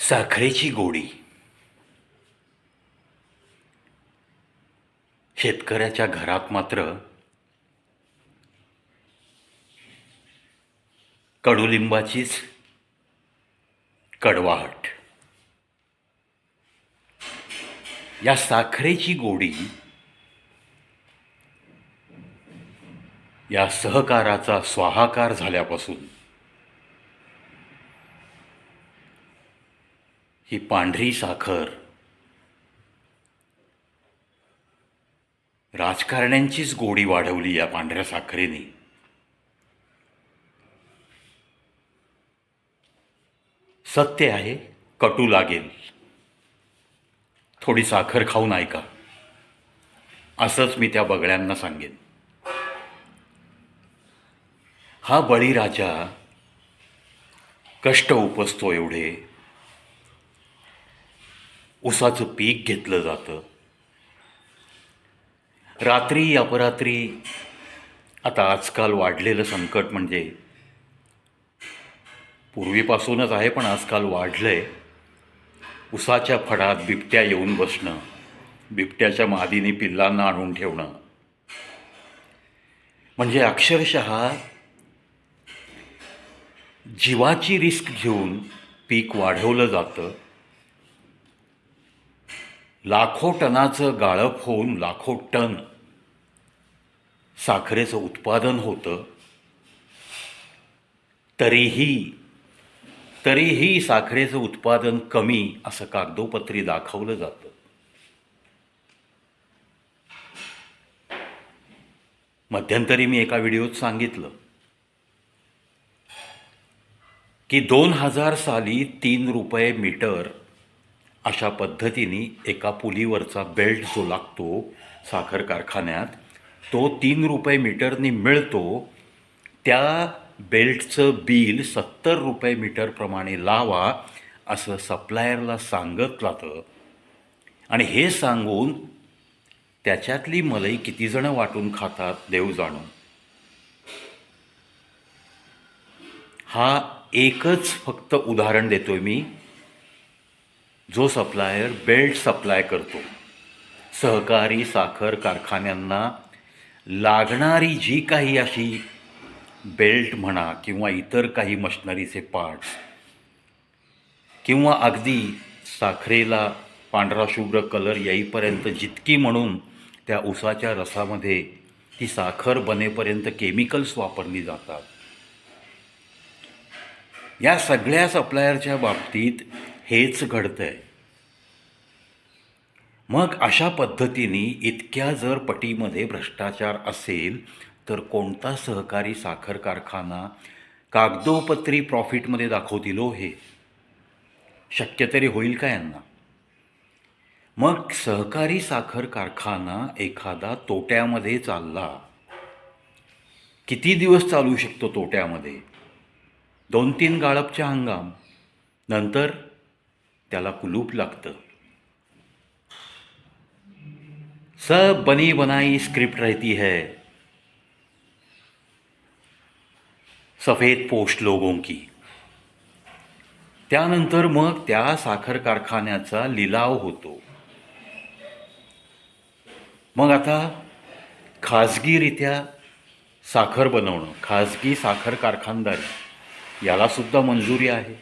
साखरेची गोडी. शेतकऱ्याच्या घरात मात्र कडुलिंबाचीच कडवाहट. या साखरेची गोडी या सहकाराचा स्वाहाकार झाल्यापासून ही पांढरी साखर राजकारण्यांचीच गोडी वाढवली या पांढऱ्या साखरेने. सत्य आहे, कटू लागेल. थोडी साखर खाऊन ऐका, असंच मी त्या बगळ्यांना सांगेन. हा बळीराजा कष्ट उपसतो एवढे, ऊसाचं पीक घेतलं जातं, रात्री अपरात्री. आता आजकाल वाढलेलं संकट म्हणजे पूर्वीपासूनच आहे, पण आजकाल वाढलंय. उसाच्या फडात बिबट्या येऊन बसणं, बिबट्याच्या मादीने पिल्लांना आणून ठेवणं, म्हणजे अक्षरशः जीवाची रिस्क घेऊन पीक वाढवलं जातं. लाखो टनाचं गाळप होऊन लाखो टन साखरेचं उत्पादन होतं. तरीही साखरेचं उत्पादन कमी असं कागदोपत्री दाखवलं जातं. मध्यंतरी मी एका व्हिडिओत सांगितलं की 2000 साली 3 रुपये मीटर अशा पद्धतीने एका पुलीवरचा बेल्ट जो लागतो साखर कारखान्यात, तो 3 रुपये मीटरनी मिळतो. त्या बेल्टचं बिल 70 रुपये मीटरप्रमाणे लावा असं सप्लायरला सांगत जातं. आणि हे सांगून त्याच्यातली मलई किती जणं वाटून खातात देव जाणो. हा एकच फक्त उदाहरण देतोय मी. जो सप्लायर बेल्ट सप्लाय करतो, सहकारी साखर कारखान्यांना लागणारी जी काही अशी बेल्ट म्हणा किंवा इतर काही मशिनरीचे पार्ट्स, किंवा अगदी साखरेला पांढरा शुभ्र कलर येईपर्यंत जितकी म्हणून त्या ऊसाच्या रसामध्ये ती साखर बनेपर्यंत केमिकल्स वापरली जातात, या सगळ्या सप्लायरच्या बाबतीत हेच घडतंय. मग अशा पद्धतीने इतक्या जर पटीमध्ये भ्रष्टाचार असेल तर कोणता सहकारी साखर कारखाना कागदोपत्री प्रॉफिटमध्ये दाखवतील हो? हे शक्य तरी होईल का यांना? मग सहकारी साखर कारखाना एखादा तोट्यामध्ये चालला, किती दिवस चालू शकतो तोट्यामध्ये? 2-3 गाळपच्या हंगाम नंतर त्याला कुलूप लागतं. सब बनी बनाई स्क्रिप्ट रहती है सफेद पोस्ट लोगों की. त्यानंतर मग त्या साखर कारखान्याचा लिलाव होतो. मग आता खाजगीरित्या साखर बनवणं, खाजगी साखर कारखानदारी, यालासुद्धा मंजुरी आहे.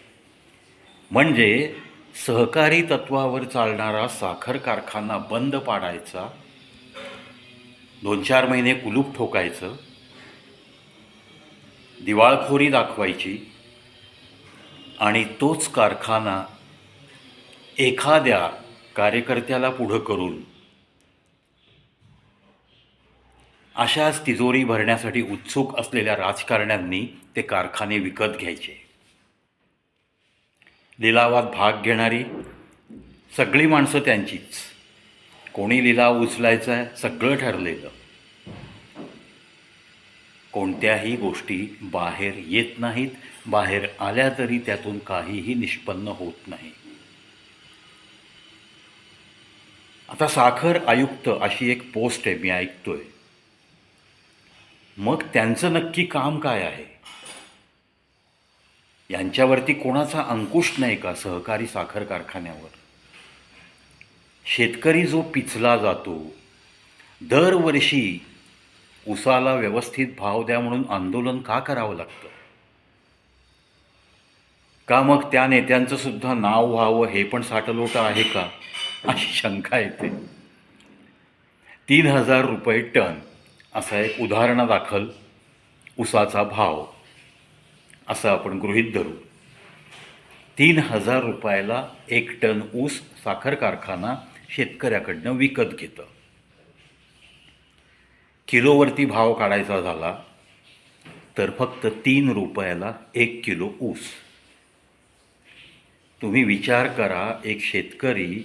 म्हणजे सहकारी तत्वावर चालणारा साखर कारखाना बंद पाडायचा, 2-4 महिने कुलूप ठोकायचं, दिवाळखोरी दाखवायची, आणि तोच कारखाना एखाद्या कार्यकर्त्याला पुढं करून अशाच तिजोरी भरण्यासाठी उत्सुक असलेल्या राजकारण्यांनी ते कारखाने विकत घ्यायचे. लिलावात भाग घेणारी सगळी माणसं त्यांचीच. कोणी लिलाव उचलायचा आहे सगळं ठरलेलं. कोणत्याही गोष्टी बाहेर येत नाहीत, बाहेर आल्या तरी त्यातून काहीही निष्पन्न होत नाही. आता साखर आयुक्त अशी एक पोस्ट आहे, मी ऐकतोय. मग त्यांचं नक्की काम काय आहे? यांच्यावरती कोणाचा अंकुश नाही का? सहकारी साखर कारखान्यावर शेतकरी जो पिचला जातो, दरवर्षी उसाला व्यवस्थित भाव द्या म्हणून आंदोलन का करावं लागतं? का मग त्या नेत्यांचं सुद्धा नाव व्हावं हे पण साटलोटं आहे का, अशी शंका येते. 3,000 रुपये टन असा एक उदाहरणादाखल उसाचा भाव असं आपण गृहीत धरू. 3,000 रुपयाला 1 टन ऊस साखर कारखाना शेतकऱ्याकडनं विकत घेतं. किलोवरती भाव काढायचा झाला तर फक्त 3 रुपयाला 1 किलो ऊस. तुम्ही विचार करा, एक शेतकरी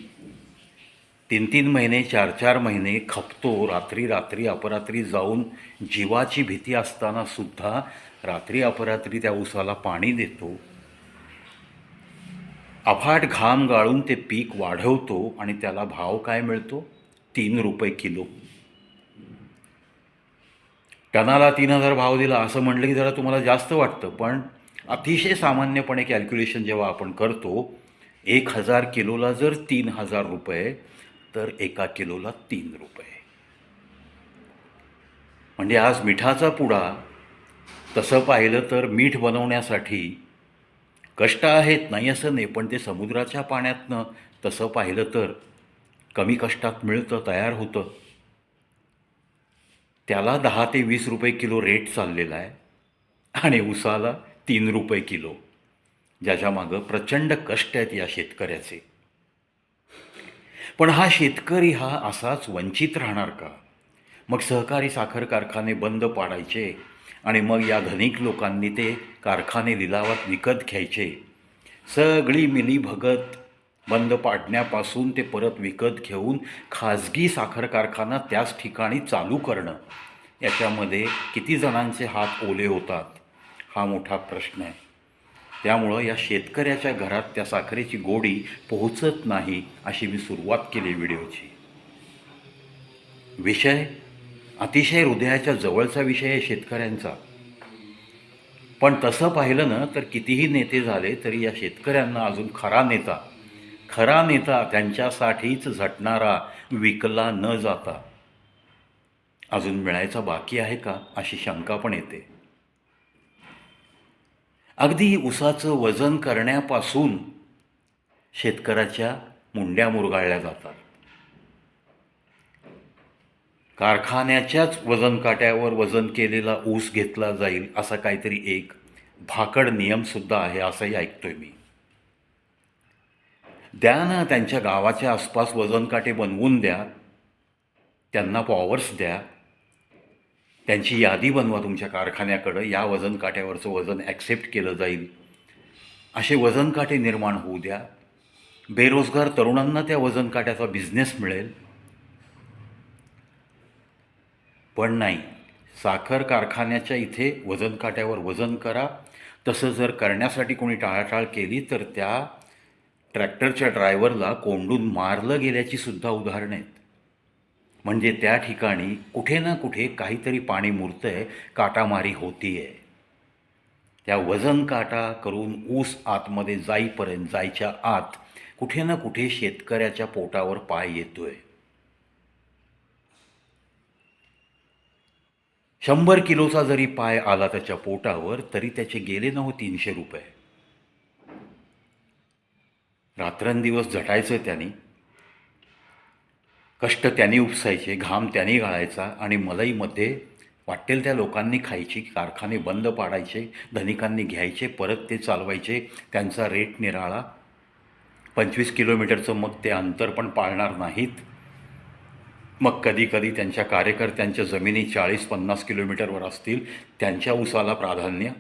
3-3 महिने 4-4 महिने खपतो, रात्री रात्री अपरात्री जाऊन जीवाची भीती असताना सुद्धा रात्री अपरात्री त्या ऊसाला पाणी देतो, अफाट घाम गाळून ते पीक वाढवतो आणि त्याला भाव काय मिळतो? 3 रुपये किलो. टनाला 3,000 भाव दिला असं म्हटलं की जरा तुम्हाला जास्त वाटतं, पण अतिशय सामान्यपणे कॅल्क्युलेशन जेव्हा आपण करतो, 1,000 किलोला जर 3,000 रुपये तर 1 किलोला 3 रुपये. म्हणजे आज मिठाचा पुडा तसं पाहिलं तर मीठ बनवण्यासाठी कष्ट आहेत, नाही असं नाही, पण ते समुद्राच्या पाण्यातनं तसं पाहिलं तर कमी कष्टात मिळतं, तयार होतं. त्याला 10 ते 20 रुपये किलो रेट चाललेला आहे आणि उसाला 3 रुपये किलो, ज्याच्या मागं प्रचंड कष्ट आहेत या शेतकऱ्याचे. पण हा शेतकरी हा असाच वंचित राहणार का? मग सहकारी साखर कारखाने बंद पाडायचे आणि मग या धनिक लोकांनी ते कारखाने लिलावात विकत घ्यायचे. सगळी मिलीभगत बंद पाडण्यापासून ते परत विकत घेऊन खाजगी साखर कारखाना त्याच ठिकाणी चालू करणं, याच्यामध्ये किती जणांचे हात ओले होतात हा मोठा प्रश्न आहे. त्यामुळं या शेतकऱ्याच्या घरात त्या साखरेची गोडी पोहोचत नाही, अशी मी सुरुवात केली व्हिडिओची. विषय अतिशय हृदयाच्या जवळचा विषय आहे शेतकऱ्यांचा. पण तसं पाहिलं ना तर कितीही नेते झाले तरी या शेतकऱ्यांना अजून खरा नेता त्यांच्यासाठीच झटणारा, विकला न जाता अजून मिळायचा बाकी आहे का, अशी शंका पण येते. अगदी उसाचं वजन करण्यापासून शेतकऱ्याच्या मुंड्या मुरगाळल्या जातात. कारखान्याच्याच वजन काट्यावर वजन केलेला ऊस घेतला जाईल असा काहीतरी एक भाकड नियमसुद्धा आहे, असंही ऐकतोय मी. द्या ना, त्यांच्या गावाच्या आसपास वजन काटे बनवून द्या, त्यांना पॉवर्स द्या, त्यांची यादी बनवा तुमच्या कारखान्याकडं, या वजन काट्यावरचं वजन ॲक्सेप्ट केलं जाईल, असे वजन काटे निर्माण होऊ द्या. बेरोजगार तरुणांना त्या वजन काट्याचा बिझनेस मिळेल. पण नाही, साखर कारखान्याच्या इथे वजन काट्यावर वजन करा. तसं जर करण्यासाठी कोणी टाळाटाळ केली तर त्या ट्रॅक्टरच्या ड्रायव्हरला कोंडून मारलं गेल्याची सुद्धा उदाहरणं आहेत. म्हणजे त्या ठिकाणी कुठे ना कुठे काहीतरी पाणी मुरतंय, काटामारी होतीये. त्या वजन काटा करून ऊस आतमध्ये जायच्या आत कुठे ना कुठे शेतकऱ्याच्या पोटावर पाय येतोय. 100 किलोचा जरी पाय आला त्याच्या पोटावर तरी त्याचे गेले ना हो 300 रुपये. रात्रंदिवस झटायचं त्यांनी, कष्ट त्यांनी उपसायचे, घाम त्यांनी गाळायचा आणि मलईमध्ये वाटेल त्या लोकांनी खायची. कारखाने बंद पाडायचे, धनिकांनी घ्यायचे, परत ते चालवायचे. त्यांचा रेट निराळा. 25 किलोमीटरचं मग ते अंतर पण पाळणार नाहीत. मग कधीकधी त्यांच्या कार्यकर्त्यांच्या जमिनी 40-50 किलोमीटरवर असतील, त्यांच्या ऊसाला प्राधान्य.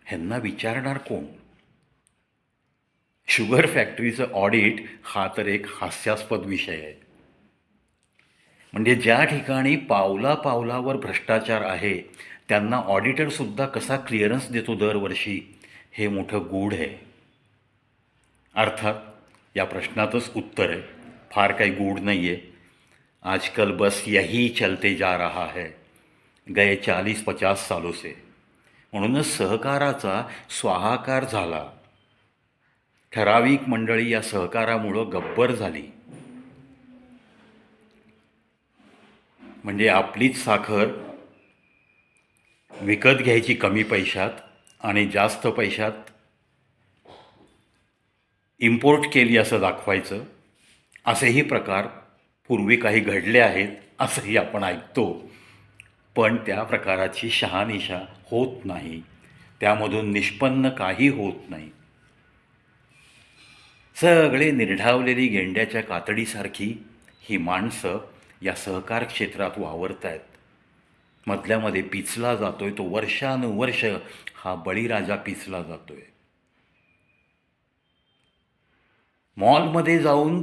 ह्यांना विचारणार कोण? शुगर फॅक्टरीचं ऑडिट हा तर एक हास्यास्पद विषय आहे. म्हणजे ज्या ठिकाणी पावलापावलावर भ्रष्टाचार आहे त्यांना ऑडिटरसुद्धा कसा क्लिअरन्स देतो दरवर्षी, हे मोठं गूढ आहे. अर्थात या प्रश्नातच उत्तर आहे, फार काही गूढ नाही आहे. आजकल बस यही चलते जा रहा है गए 40-50 सालों से. म्हणूनच सहकाराचा स्वाहाकार झाला. ठराविक मंडळी या सहकारामुळं गब्बर झाली. म्हणजे आपलीच साखर विकत घ्यायची कमी पैशात आणि जास्त पैशात इम्पोर्ट केली असं दाखवायचं. असेही प्रकार पूर्वी काही घडले आहेत असंही आपण ऐकतो. पण त्या प्रकाराची शहानिशा होत नाही, त्यामधून निष्पन्न काही होत नाही. सगळे निर्ढावलेली गेंड्याच्या कातडीसारखी ही माणसं या सहकार क्षेत्रात वावरत आहेत. मधल्यामध्ये पिचला जातोय तो वर्षानुवर्ष हा बळीराजा पिचला जातोय. मॉलमध्ये जाऊन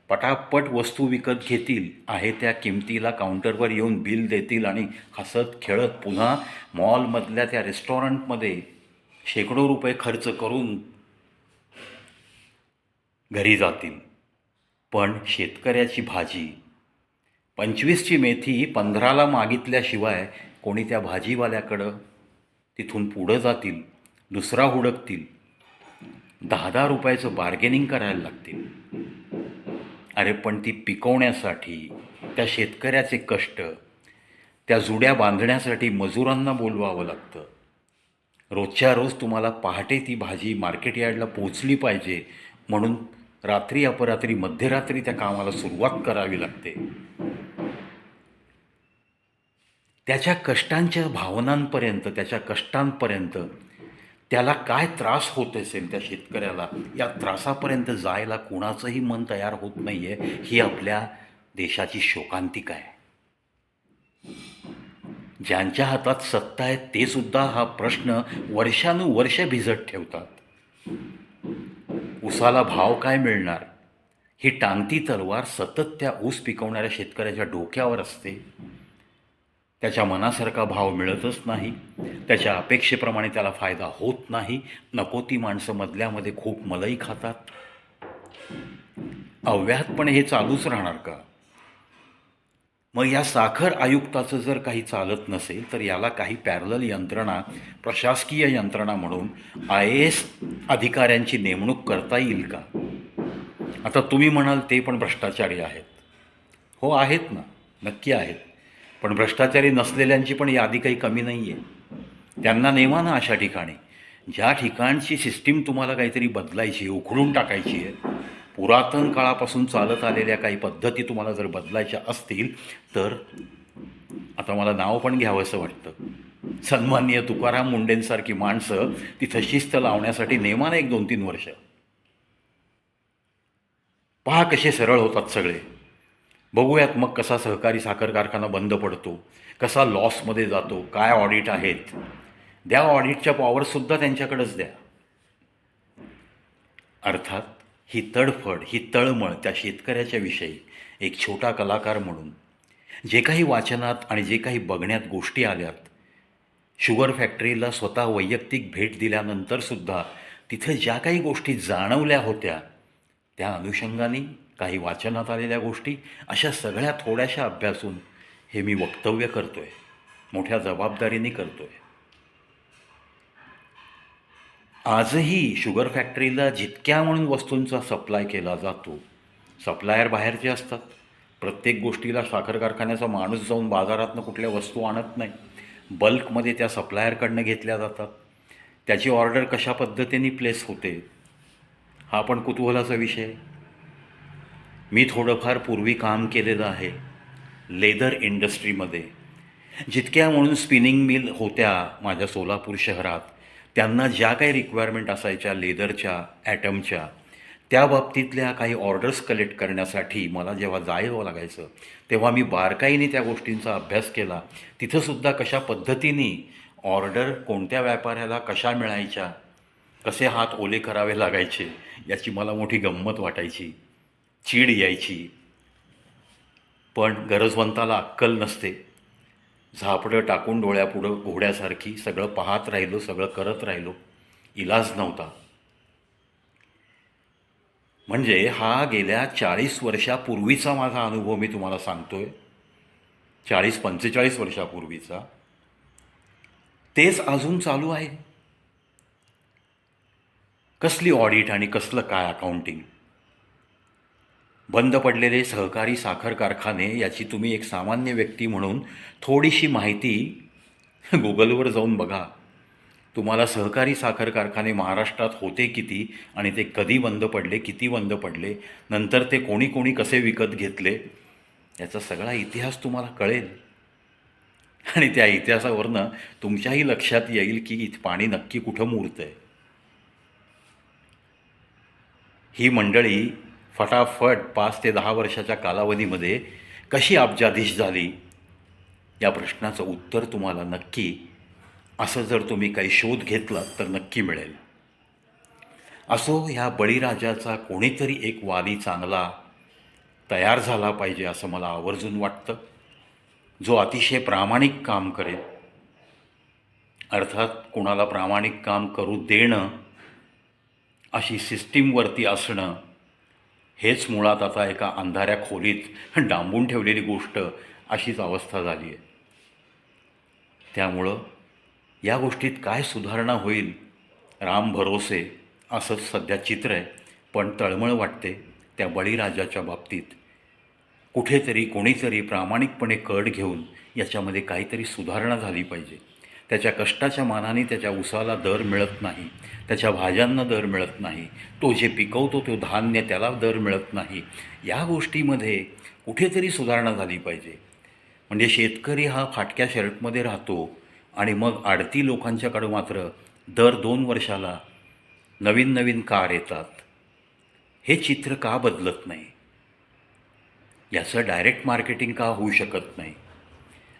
पटापट वस्तू विकत घेतील, आहे त्या किमतीला काउंटरवर येऊन बिल देतील आणि हसत खेळत पुन्हा मॉलमधल्या त्या रेस्टॉरंटमध्ये शेकडो रुपये खर्च करून घरी जातील. पण शेतकऱ्याची भाजी 25ची मेथी 15ला मागितल्याशिवाय कोणी त्या भाजीवाल्याकडं तिथून पुढं जातील, दुसरा हुडकतील, 10-10 रुपयाचं बार्गेनिंग करायला लागतील. अरे पण ती पिकवण्यासाठी त्या शेतकऱ्याचे कष्ट, त्या जुड्या बांधण्यासाठी मजुरांना बोलवावं लागतं. रोजच्या रोज तुम्हाला पहाटे ती भाजी मार्केट यार्डला पोचली पाहिजे म्हणून रात्री अपरात्री मध्यरात्री त्या कामाला सुरुवात करावी लागते. त्याच्या कष्टांच्या भावनांपर्यंत, त्याच्या कष्टांपर्यंत त्याला काय त्रास होत असेल त्या शेतकऱ्याला, या त्रासापर्यंत जायला कोणाचंही मन तयार होत नाही आहे. ही आपल्या देशाची शोकांतिका आहे. ज्यांच्या हातात सत्ता आहे ते सुद्धा हा प्रश्न वर्षानुवर्ष भिजत ठेवतात. ऊसाला भाव काय मिळणार ही टांगती तलवार सतत त्या ऊस पिकवणाऱ्या शेतकऱ्याच्या डोक्यावर असते. त्याच्या मनासारखा भाव मिळतच नाही, त्याच्या अपेक्षेप्रमाणे त्याला फायदा होत नाही. नको ती माणसं मधल्यामध्ये खूप मलई खातात. अव्याहतपणे हे चालूच राहणार का? मग या साखर आयुक्ताचं जर काही चालत नसेल तर याला काही पॅरलल यंत्रणा, प्रशासकीय यंत्रणा म्हणून IAS अधिकाऱ्यांची नेमणूक करता येईल का? आता तुम्ही म्हणाल ते पण भ्रष्टाचारी आहेत. हो आहेत ना, नक्की आहेत. पण भ्रष्टाचारी नसलेल्यांची पण यादी काही कमी नाही आहे. त्यांना नेमा ना अशा ठिकाणी. ज्या ठिकाणची सिस्टीम तुम्हाला काहीतरी बदलायची, उखडून टाकायची आहे, पुरातन काळापासून चालत आलेल्या काही पद्धती तुम्हाला जर बदलायच्या असतील तर आता मला नाव पण घ्यावंसं वाटतं. सन्माननीय तुकाराम मुंडेंसारखी माणसं तिथं शिस्त लावण्यासाठी नेमानं 1-2-3 वर्ष. पहा कसे सरळ होतात सगळे. बघूयात मग कसा सहकारी साखर कारखाना बंद पडतो, कसा लॉसमध्ये जातो, काय ऑडिट आहेत. द्या ऑडिटच्या पॉवरसुद्धा त्यांच्याकडेच द्या. अर्थात ही तडफड, ही तळमळ त्या शेतकऱ्याच्या विषयी एक छोटा कलाकार म्हणून जे काही वाचनात आणि जे काही बघण्यात गोष्टी आल्यात, शुगर फॅक्टरीला स्वतः वैयक्तिक भेट दिल्यानंतरसुद्धा तिथं ज्या काही गोष्टी जाणवल्या होत्या, त्या अनुषंगाने काही वाचनात आलेल्या गोष्टी, अशा सगळ्या थोड्याशा अभ्यासून हे मी वक्तव्य करतो आहे. मोठ्या जबाबदारीने करतो आहे. आजही शुगर फॅक्टरीला जितक्या म्हणून वस्तूंचा सप्लाय केला जातो, सप्लायर बाहेरचे असतात. प्रत्येक गोष्टीला साखर कारखान्याचा माणूस जाऊन बाजारातनं कुठल्या वस्तू आणत नाही. बल्कमध्ये त्या सप्लायरकडनं घेतल्या जातात. त्याची ऑर्डर कशा पद्धतीने प्लेस होते हा पण कुतूहलाचा विषय. मी थोडंफार पूर्वी काम केलेलं आहे लेदर इंडस्ट्रीमध्ये. जितक्या म्हणून स्पिनिंग मिल होत्या माझ्या सोलापूर शहरात, त्यांना ज्या काही रिक्वायरमेंट असायच्या लेदरच्या, ॲटमच्या, त्या बाबतीतल्या काही ऑर्डर्स कलेक्ट करण्यासाठी मला जेव्हा जायला लागायचं तेव्हा मी बारकाईने त्या गोष्टींचा अभ्यास केला. तिथंसुद्धा कशा पद्धतीने ऑर्डर कोणत्या व्यापाऱ्याला कशा मिळायच्या, कसे हात ओले करावे लागायचे याची मला मोठी गंमत वाटायची, चीड यायची. पण गरजवंताला अक्कल नसते. झापडं टाकून डोळ्यापुढं घोड्यासारखी सगळं पाहत राहिलो, सगळं करत राहिलो. इलाज नव्हता. म्हणजे हा गेल्या 40 वर्षापूर्वीचा माझा अनुभव मी तुम्हाला सांगतो आहे. 40-45 वर्षापूर्वीचा. तेच अजून चालू आहे. कसली ऑडिट आणि कसलं काय अकाउंटिंग? बंद पडलेले सहकारी साखर कारखाने याची तुम्ही एक सामान्य व्यक्ती म्हणून थोडीशी माहिती गुगलवर जाऊन बघा. तुम्हाला सहकारी साखर कारखाने महाराष्ट्रात होते किती आणि ते कधी बंद पडले, किती बंद पडले, नंतर ते कोणी कोणी कसे विकत घेतले, याचा सगळा इतिहास तुम्हाला कळेल. आणि त्या इतिहासावरनं तुमच्याही लक्षात येईल की पाणी नक्की कुठं मुरतं आहे. ही मंडळी फटाफट 5 ते 10 वर्षाच्या कालावधीमध्ये कशी अब्जाधीश झाली, या प्रश्नाचं उत्तर तुम्हाला नक्की, असं जर तुम्ही काही शोध घेतला तर नक्की मिळेल. असो, ह्या बळीराजाचा कोणीतरी एक वाली चांगला तयार झाला पाहिजे असं मला आवर्जून वाटतं, जो अतिशय प्रामाणिक काम करेल. अर्थात कोणाला प्रामाणिक काम करू देणं, अशी सिस्टीमवरती असणं, हेच मुळात आता एका अंधाऱ्या खोलीत डांबून ठेवलेली गोष्ट अशीच अवस्था झाली आहे. त्यामुळं या गोष्टीत काय सुधारणा होईल, राम भरोसे असंच सध्या चित्र आहे. पण तळमळ वाटते त्या बळीराजाच्या बाबतीत. कुठेतरी कोणीतरी प्रामाणिकपणे कट घेऊन याच्यामध्ये काहीतरी सुधारणा झाली पाहिजे. त्याच्या कष्टाच्या मानाने त्याच्या उसाला दर मिळत नाही, त्याच्या भाज्यांना दर मिळत नाही, तो जे पिकवतो तो धान्य त्याला दर मिळत नाही. या गोष्टीमध्ये कुठेतरी सुधारणा झाली पाहिजे. म्हणजे शेतकरी हा फाटक्या शर्टमध्ये राहतो आणि मग आडती लोकांच्याकडं मात्र दर 2 वर्षाला नवीन नवीन कार येतात. हे चित्र का बदलत नाही? याचं डायरेक्ट मार्केटिंग का होऊ शकत नाही?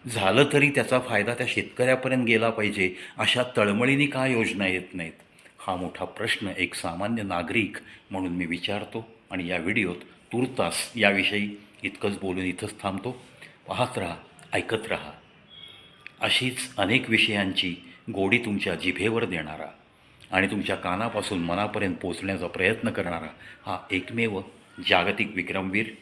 झालं तरी त्याचा फायदा त्या शेतकऱ्यापर्यंत गेला पाहिजे, अशा तळमळीने का योजना येत नाहीत? हा मोठा प्रश्न एक सामान्य नागरिक म्हणून मी विचारतो आणि या व्हिडिओत तूर्तास याविषयी इतकंच बोलून इथंच थांबतो. पाहत राहा, ऐकत राहा. अशीच अनेक विषयांची गोडी तुमच्या जिभेवर देणारा आणि तुमच्या कानापासून मनापर्यंत पोचण्याचा प्रयत्न करणारा हा एकमेव जागतिक विक्रमवीर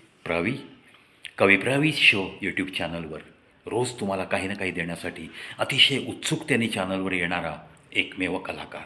कवी प्रवी शो यूट्यूब चॅनलवर रोज तुम्हाला काही ना काही देण्यासाठी अतिशय उत्सुकतेने चॅनलवर येणारा एकमेव कलाकार.